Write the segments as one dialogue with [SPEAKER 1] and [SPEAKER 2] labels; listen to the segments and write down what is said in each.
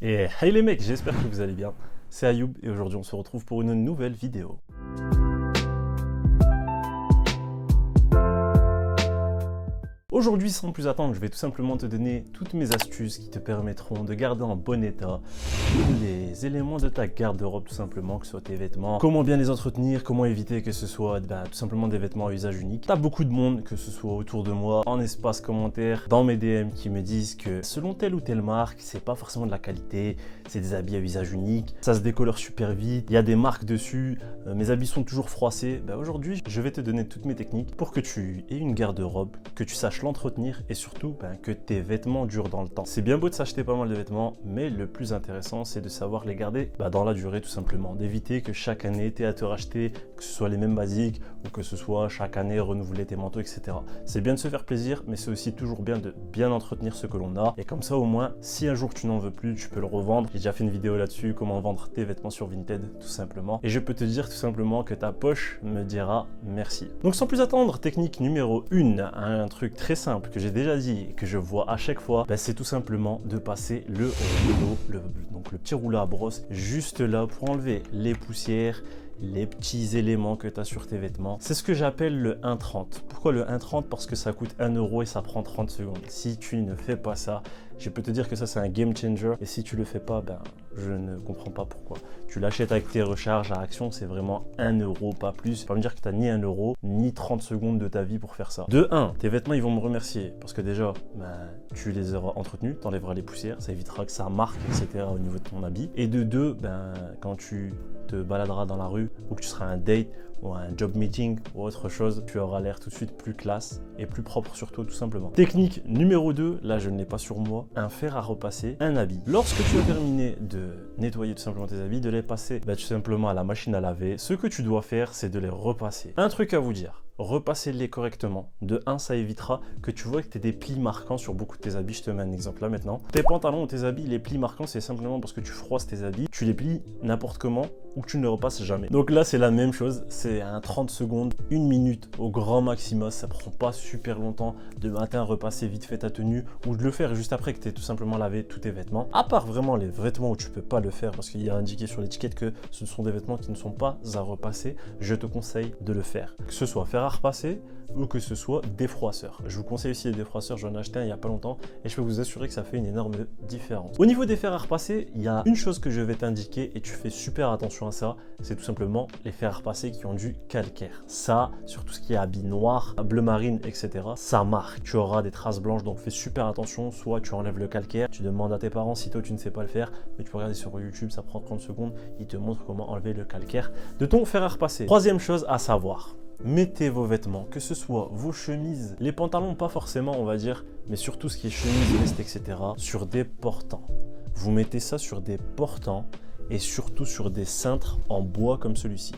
[SPEAKER 1] Et hey les mecs, j'espère que vous allez bien. C'est Ayoub et aujourd'hui on se retrouve pour une nouvelle vidéo. Aujourd'hui, sans plus attendre, je vais tout simplement te donner toutes mes astuces qui te permettront de garder en bon état les éléments de ta garde-robe tout simplement, que ce soit tes vêtements, comment bien les entretenir, comment éviter que ce soit tout simplement des vêtements à usage unique. T'as beaucoup de monde, que ce soit autour de moi, en espace commentaire, dans mes DM qui me disent que selon telle ou telle marque, c'est pas forcément de la qualité, c'est des habits à usage unique, ça se décolore super vite, il y a des marques dessus, mes habits sont toujours froissés. Aujourd'hui, je vais te donner toutes mes techniques pour que tu aies une garde-robe, que tu saches l'entretenir et surtout que tes vêtements durent dans le temps. C'est bien beau de s'acheter pas mal de vêtements, mais le plus intéressant c'est de savoir les garder dans la durée tout simplement, d'éviter que chaque année tu aies à te racheter, que ce soit les mêmes basiques ou que ce soit chaque année renouveler tes manteaux, etc. C'est bien de se faire plaisir, mais c'est aussi toujours bien de bien entretenir ce que l'on a, et comme ça au moins si un jour tu n'en veux plus, tu peux le revendre. J'ai déjà fait une vidéo là-dessus, comment vendre tes vêtements sur Vinted tout simplement, et je peux te dire tout simplement que ta poche me dira merci. Donc sans plus attendre, technique numéro 1, un truc très simple que j'ai déjà dit et que je vois à chaque fois, c'est tout simplement de passer le rouleau, donc le petit rouleau à brosse juste là pour enlever les poussières, les petits éléments que tu as sur tes vêtements. C'est ce que j'appelle le 1,30. Pourquoi le 1,30? Parce que ça coûte 1 € et ça prend 30 secondes. Si tu ne fais pas ça, je peux te dire que ça c'est un game changer, et si tu le fais pas, je ne comprends pas pourquoi. Tu l'achètes avec tes recharges à Action, c'est vraiment 1 €, pas plus. Tu vas me dire que tu n'as ni 1 € ni 30 secondes de ta vie pour faire ça. De 1, tes vêtements ils vont me remercier parce que déjà tu les auras entretenus, tu enlèveras les poussières, ça évitera que ça marque, etc. au niveau de ton habit. Et de 2, quand tu te baladeras dans la rue ou que tu seras à un date ou un job meeting ou autre chose, tu auras l'air tout de suite plus classe et plus propre sur toi tout simplement. Technique numéro 2, là je ne l'ai pas sur moi, un fer à repasser, un habit. Lorsque tu as terminé de nettoyer tout simplement tes habits, de les passer tout simplement à la machine à laver, ce que tu dois faire c'est de les repasser. Un truc à vous dire, repassez-les correctement. De 1, ça évitera que tu vois que tu aies des plis marquants sur beaucoup de tes habits. Je te mets un exemple là maintenant. Tes pantalons ou tes habits, les plis marquants, c'est simplement parce que tu froisses tes habits, tu les plies n'importe comment ou que tu ne les repasses jamais. Donc là, c'est la même chose. C'est un 30 secondes, 1 minute au grand maximum. Ça prend pas super longtemps de matin repasser vite fait ta tenue ou de le faire juste après que tu aies tout simplement lavé tous tes vêtements. À part vraiment les vêtements où tu peux pas le faire parce qu'il y a indiqué sur l'étiquette que ce sont des vêtements qui ne sont pas à repasser, je te conseille de le faire. Que ce soit fer à repasser ou que ce soit défroisseur. Je vous conseille aussi les défroisseurs, j'en ai acheté un il n'y a pas longtemps et je peux vous assurer que ça fait une énorme différence. Au niveau des fers à repasser, il y a une chose que je vais t'indiquer et tu fais super attention à ça, c'est tout simplement les fers à repasser qui ont du calcaire. Ça, sur tout ce qui est habit noir, bleu marine, etc., ça marque. Tu auras des traces blanches, donc fais super attention, soit tu enlèves le calcaire, tu demandes à tes parents si toi tu ne sais pas le faire, mais tu peux regarder sur YouTube, ça prend 30 secondes, ils te montrent comment enlever le calcaire de ton fer à repasser. Troisième chose à savoir, mettez vos vêtements, que ce soit vos chemises, les pantalons pas forcément on va dire, mais surtout ce qui est chemise, veste, etc. sur des portants. Vous mettez ça sur des portants et surtout sur des cintres en bois comme celui-ci.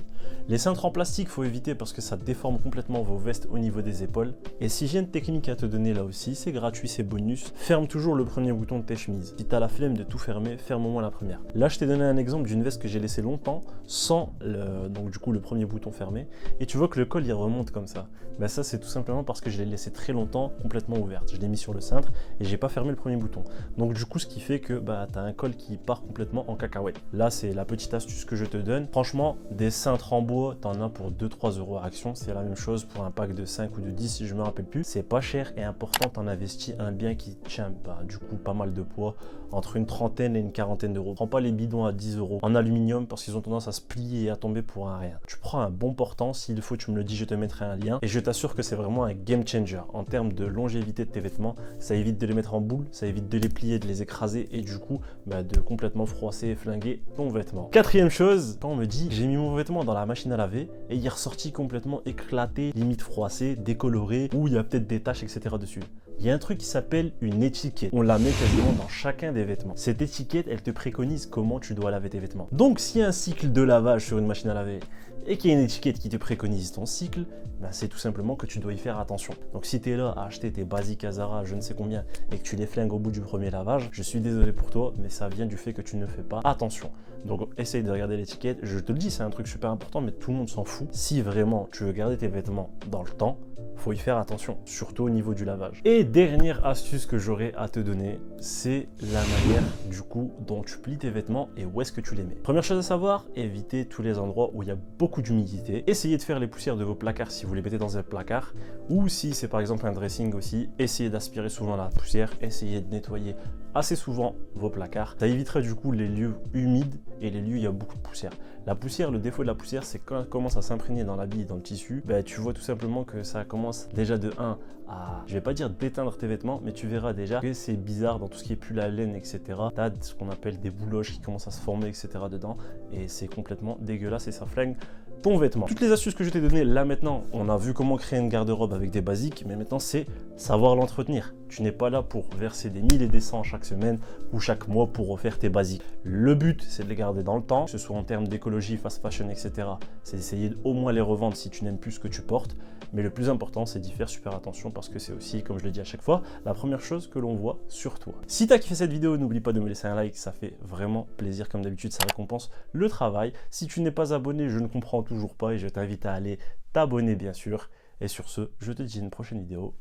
[SPEAKER 1] Les cintres en plastique, faut éviter parce que ça déforme complètement vos vestes au niveau des épaules. Et si j'ai une technique à te donner là aussi, c'est gratuit, c'est bonus, ferme toujours le premier bouton de tes chemises. Si tu as la flemme de tout fermer, ferme au moins la première. Là, je t'ai donné un exemple d'une veste que j'ai laissée longtemps sans le premier bouton fermé. Et tu vois que le col, il remonte comme ça. Ça, c'est tout simplement parce que je l'ai laissé très longtemps complètement ouverte. Je l'ai mis sur le cintre et j'ai pas fermé le premier bouton. Donc du coup, ce qui fait que tu as un col qui part complètement en cacahuète. Là, c'est la petite astuce que je te donne. Franchement, des cintres en bois, t'en as pour 2-3 € à Action. C'est la même chose pour un pack de 5 ou de 10 si je me rappelle plus. C'est pas cher et important, t'en investis un bien qui tient du coup pas mal de poids, entre une trentaine et une quarantaine d'euros. Prends pas les bidons à 10 € en aluminium parce qu'ils ont tendance à se plier et à tomber pour un rien. Tu prends un bon portant, s'il faut tu me le dis, je te mettrai un lien et je t'assure que c'est vraiment un game changer en termes de longévité de tes vêtements. Ça évite de les mettre en boule, ça évite de les plier, de les écraser et du coup de complètement froisser et flinguer ton vêtement. Quatrième chose, quand on me dit j'ai mis mon vêtement dans la machine à laver et il est ressorti complètement éclaté, limite froissé, décoloré, ou il y a peut-être des taches, etc. dessus. Il y a un truc qui s'appelle une étiquette. On la met quasiment dans chacun des vêtements. Cette étiquette, elle te préconise comment tu dois laver tes vêtements. Donc, s'il y a un cycle de lavage sur une machine à laver et qu'il y a une étiquette qui te préconise ton cycle, c'est tout simplement que tu dois y faire attention. Donc, si tu es là à acheter tes basiques à Zara, je ne sais combien, et que tu les flingues au bout du premier lavage, je suis désolé pour toi, mais ça vient du fait que tu ne fais pas attention. Donc, essaye de regarder l'étiquette. Je te le dis, c'est un truc super important, mais tout le monde s'en fout. Si vraiment tu veux garder tes vêtements dans le temps, faut y faire attention, surtout au niveau du lavage. Et Et dernière astuce que j'aurais à te donner, c'est la manière du coup dont tu plies tes vêtements et où est-ce que tu les mets. Première chose à savoir, évitez tous les endroits où il y a beaucoup d'humidité. Essayez de faire les poussières de vos placards si vous les mettez dans un placard, ou si c'est par exemple un dressing aussi, essayez d'aspirer souvent la poussière, essayez de nettoyer assez souvent vos placards. Ça évitera du coup les lieux humides et les lieux où il y a beaucoup de poussière. La poussière, le défaut de la poussière, c'est quand elle commence à s'imprégner dans l'habit et dans le tissu, tu vois tout simplement que ça commence déjà de 1 à, je vais pas dire d'éteindre tes vêtements, mais tu verras déjà que c'est bizarre dans tout ce qui est pull à laine, etc. Tu as ce qu'on appelle des bouloches qui commencent à se former, etc. dedans, et c'est complètement dégueulasse et ça flingue ton vêtement. Toutes les astuces que je t'ai données là maintenant, on a vu comment créer une garde-robe avec des basiques, mais maintenant c'est savoir l'entretenir. Tu n'es pas là pour verser des 1000 et des 100 chaque semaine ou chaque mois pour refaire tes basiques. Le but, c'est de les garder dans le temps, que ce soit en termes d'écologie, fast fashion, etc. C'est d'essayer au moins les revendre si tu n'aimes plus ce que tu portes. Mais le plus important, c'est d'y faire super attention parce que c'est aussi, comme je le dis à chaque fois, la première chose que l'on voit sur toi. Si tu as kiffé cette vidéo, n'oublie pas de me laisser un like, ça fait vraiment plaisir. Comme d'habitude, ça récompense le travail. Si tu n'es pas abonné, je ne comprends toujours pas et je t'invite à aller t'abonner bien sûr. Et sur ce, je te dis à une prochaine vidéo.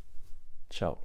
[SPEAKER 1] Ciao.